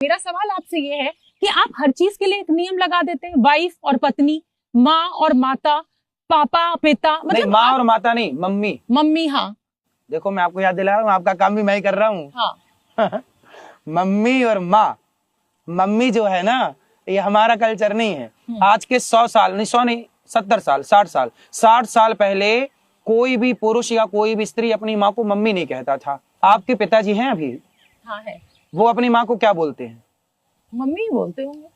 मेरा सवाल आपसे ये है कि आप हर चीज के लिए एक नियम लगा देते हैं, वाइफ और पत्नी, माँ और माता, पापा पिता, मतलब नहीं, माँ और माता नहीं, मम्मी। मम्मी, हाँ देखो मैं आपको याद दिला रहा हूँ, आपका काम भी मैं ही कर रहा हूँ। हाँ मम्मी और माँ। मम्मी जो है ना, ये हमारा कल्चर नहीं है। आज के 100 साल नहीं, 100 नहीं, 70 साल, 60 साल पहले कोई भी पुरुष या कोई भी स्त्री अपनी माँ को मम्मी नहीं कहता था। आपके पिताजी हैं अभी? हाँ है। वो अपनी माँ को क्या बोलते हैं? मम्मी बोलते होंगे।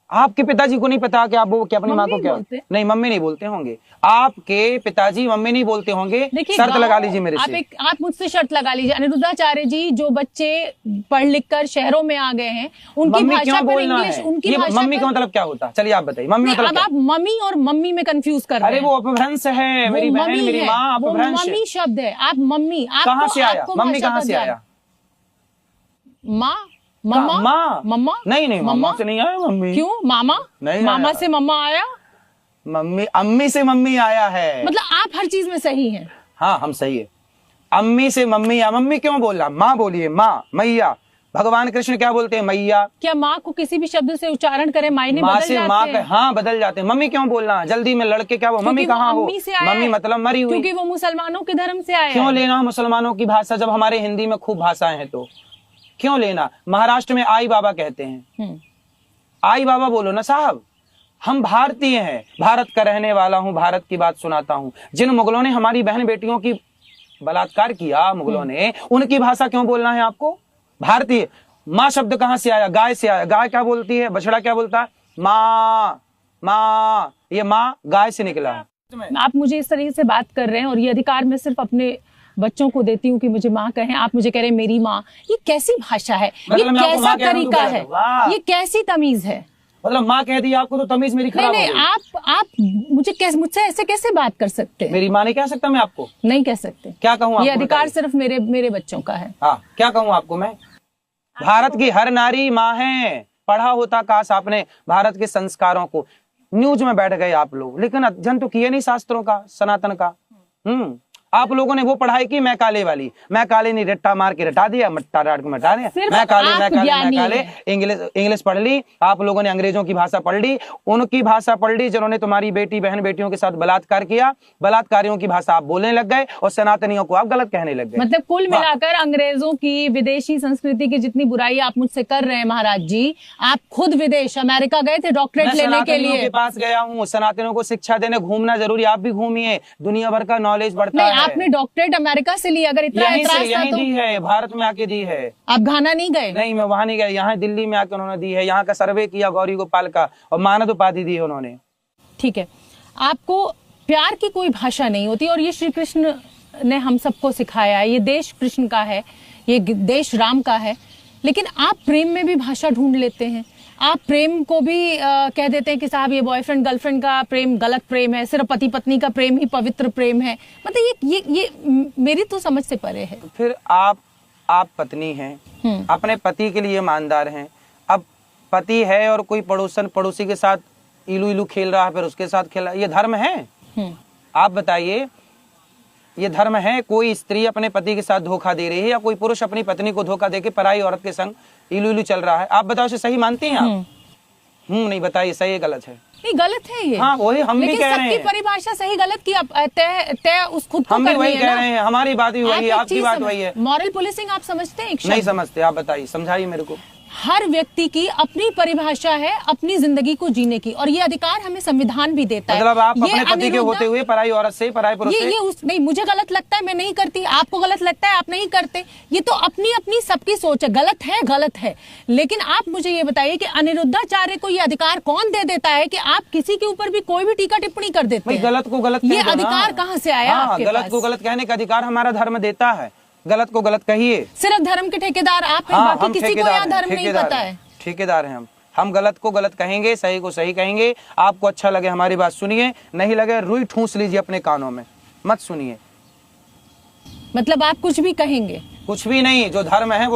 आपके पिताजी को नहीं पता कि आप वो क्या अपनी माँ को क्या? नहीं, मम्मी नहीं बोलते होंगे। आपके पिताजी मम्मी नहीं बोलते होंगे। शर्त लगा लीजिए मेरे से। आप मुझसे शर्त लगा लीजिए, अनिरुद्धाचार्य जी, जो बच्चे पढ़ लिख कर शहरों में आ गए हैं, उनकी भाषा पर इंग्लिश, उनकी भाषा मम्मी का मतलब क्या होता है? चलिए आप बताइए, मम्मी मतलब क्या? आप मम्मी और मम्मी में कंफ्यूज कर रहे हैं। अरे वो अपभ्रंश है, मेरी बहन, मेरी माँ अपभ्रंश। मम्मी शब्द है, आप मम्मी, कहाँ से आया? मम्मी कहाँ से आया? माँ, मम्मा, मम्मा नहीं, मम्मा से नहीं आया। मम्मी क्यों? मामा नहीं, मामा से मम्मा आया। मम्मी, अम्मी से मम्मी आया है। मतलब आप हर चीज में सही हैं। हाँ, हम सही है। अम्मी से मम्मी या मम्मी क्यों बोला? माँ बोलिए, माँ, मैया। भगवान कृष्ण क्या बोलते हैं? मैया। क्या माँ को किसी भी शब्द से उच्चारण करें मायने बदल जाते हैं? हाँ, बदल जाते हैं। मम्मी क्यों बोलना? जल्दी में लड़के क्या वो मम्मी कहाँ हो? मम्मी मतलब मरी हुई, क्योंकि वो मुसलमानों के धर्म से आया। क्यों लेना मुसलमानों की भाषा जब हमारे हिंदी में खूब भाषाएं हैं? तो क्यों लेना? महाराष्ट्र में आई बाबा कहते हैं। आई बाबा बोलो ना साहब। हम भारतीय हैं, भारत का रहने वाला हूँ, भारत की बात सुनाता हूँ। जिन मुगलों ने हमारी बहन बेटियों की बलात्कार किया, मुगलों ने, उनकी भाषा क्यों बोलना है आपको? भारतीय। माँ शब्द कहाँ से आया? गाय से आया। गाय क्या बोलती है? बछड़ा क्या बोलता है? माँ, माँ। ये माँ गाय से निकला है। आप मुझे इस तरीके से बात कर रहे हैं और ये अधिकार मैं सिर्फ अपने बच्चों को देती हूँ कि मुझे माँ कहें, आप मुझे कह रहे हैं मेरी माँ। ये कैसी भाषा है? ये कैसा तरीका है? ये कैसी तमीज है? मतलब माँ कह दी आपको तो तमीज मेरी खराब हो गई। आप मुझसे ऐसे कैसे बात कर सकते हैं? मेरी माँ नहीं कह सकता मैं आपको? नहीं कह सकते। क्या कहूँ? ये अधिकार सिर्फ मेरे बच्चों का है। हाँ, क्या कहूँ आपको मैं? भारत की हर नारी माँ है। पढ़ा होता काश आपने भारत के संस्कारों को। न्यूज में बैठ गए आप लोग, लेकिन अध्ययन तो किए नहीं शास्त्रों का, सनातन का। आप लोगों ने वो पढ़ाई की मैं काले वाली। मैं काले नहीं, रट्टा मार के रटा दिया, मट्टा डाट के मटा दिया। मैं काले। इंग्लिश पढ़ ली। आप लोगों ने अंग्रेजों की भाषा पढ़ ली, उनकी भाषा पढ़ ली जिन्होंने तुम्हारी बेटी बहन बेटियों के साथ बलात्कार किया। बलात्कारियों की भाषा आप बोलने लग गए और सनातनियों को आप गलत कहने लग गए। मतलब कुल मिलाकर अंग्रेजों की विदेशी संस्कृति की जितनी बुराई आप मुझसे कर रहे हैं महाराज जी, आप खुद विदेश अमेरिका गए थे डॉक्टरेट लेने के लिए। के पास गया हूँ, सनातनियों को शिक्षा देने। घूमना जरूरी, आप भी घूमिए, दुनिया भर का नॉलेज बढ़ता है। आपने डॉक्टरेट अमेरिका से ली, अगर इतना यहीं दी है, भारत में आके दी है। आप घाना नहीं गए? नहीं, मैं वहां नहीं गया, यहाँ दिल्ली में आके उन्होंने दी है। यहाँ का सर्वे किया गौरी गोपाल का और मानद उपाधि दी है उन्होंने। ठीक है, आपको प्यार की कोई भाषा नहीं होती और ये श्री कृष्ण ने हम सबको सिखाया है। ये देश कृष्ण का है, ये देश राम का है, लेकिन आप प्रेम में भी भाषा ढूंढ लेते हैं। आप प्रेम को भी कह देते हैं कि साहब ये बॉयफ्रेंड गर्लफ्रेंड का प्रेम गलत प्रेम है, सिर्फ पति पत्नी का प्रेम ही पवित्र प्रेम है। मतलब ये मेरी तो समझ से परे है। फिर आप पत्नी हैं, अपने पति के लिए ईमानदार हैं। अब पति है और कोई पड़ोसी के साथ इलू इलू खेल रहा है, फिर उसके साथ खेल रहा है, ये धर्म है? आप बताइए, ये धर्म है? कोई स्त्री अपने पति के साथ धोखा दे रही है या कोई पुरुष अपनी पत्नी को धोखा देके पराई औरत के संग इलू इलू चल रहा है? आप बताओ, इसे सही मानती हैं आप? नहीं, बताइए सही है गलत है? नहीं, गलत है ये। हाँ, वही हम भी कह रहे हैं। सबकी परिभाषा सही गलत की तय उस खुद को हम भी वही कह रहे हैं। हमारी बात भी वही है, आपकी बात वही है। मॉरल पुलिसिंग आप समझते हैं? नहीं समझते। आप बताइए, समझाइए मेरे को। हर व्यक्ति की अपनी परिभाषा है अपनी जिंदगी को जीने की, और ये अधिकार हमें संविधान भी देता है। मतलब आप अपने पति के होते हुए पराई औरत से, पराई पुरुष से? नहीं, मुझे गलत लगता है, मैं नहीं करती। आपको गलत लगता है, आप नहीं करते। ये तो अपनी अपनी सबकी सोच है। गलत है। लेकिन आप मुझे ये बताइए कि अनिरुद्धाचार्य को ये अधिकार कौन दे देता है कि आप किसी के ऊपर भी कोई भी टीका टिप्पणी कर देते हैं? गलत को गलत, ये अधिकार कहाँ से आया? गलत को गलत कहने का अधिकार हमारा धर्म देता है। गलत को गलत कहिए। सिर्फ धर्म के ठेकेदार आप हैं, बाकी किसी को यह धर्म नहीं पता है। ठेकेदार हैं हम गलत को गलत कहेंगे, सही को सही कहेंगे। आपको अच्छा लगे हमारी बात सुनिए, नहीं लगे रुई ठूंस लीजिए अपने कानों में, मत सुनिए। मतलब आप कुछ भी कहेंगे? कुछ भी नहीं, जो धर्म है वो